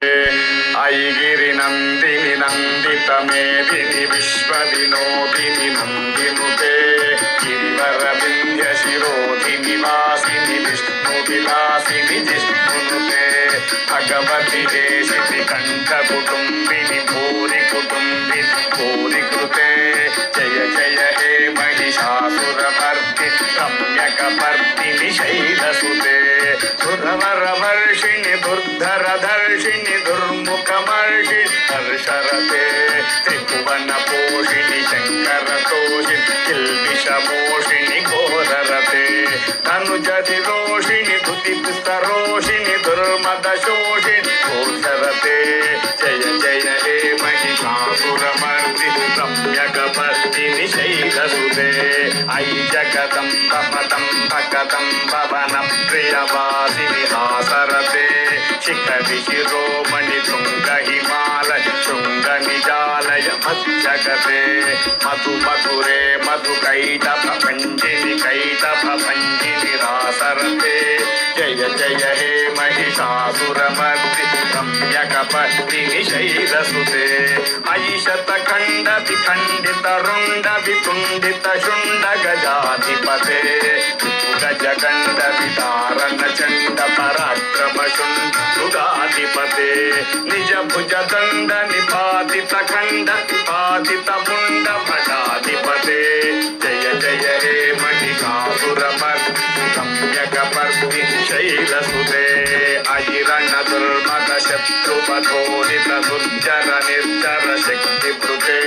ऐगिरि नन्दिनि नन्दित मेदिनि विश्वविनोदिनि नन्दिनुते गिरिवरविन्ध्य शिरोधिनि वासिनि विष्णुविलासिनि जिष्णुनुते भगवति देशिति कण्ठकुटुम्बिनि भूरि कुटुम्बिनि भूरि कृते जय जय हे महिषासुरमर्दिनि रम्यकपर्दिनि शैलसुते सुरवरवर्षिणि दुर्धरधर्षिणि दुर्मुखमर्षिणि हर्षरते त्रिभुवनपोषिणि शङ्करतोषिणि किल्बिषमोषिणि घोररते तनुजतिरोषिणि धुतिस्तरोषिणि दुर्मदशोषिणि घोषरते जय जय हे महिषासुरमर्दिनि रम्यकपर्दिनि शैलसुते अयि जगदम्ब पदम्ब भवन प्रियवासिनि हासरते शिखरि शिरोमणि तुंग हिमालय शृंग निजालय मज्जगते मधु मधुरे मधु कैटभ भञ्जिनि रासरते जय जय हे महिषासुरमर्दिनि रम्यकपर्दिनि शैलसुते अयि शतखण्ड विखण्डित रुण्ड वितुण्डित शुण्ड गजाधिपते गजगण्ड विदारण चण्ड पराक्रम शुण्ड मृगाधिपते निज भुज दण्ड निपातित खण्ड निपातित मुण्ड भटाधिपते जय जय हे महिषासुरमर्दिनि रम्यकपर्दिनि शैलसुते अहिरण दुर्मद शत्रुपथोदित दुर्जर निर्जर शक्तिभृते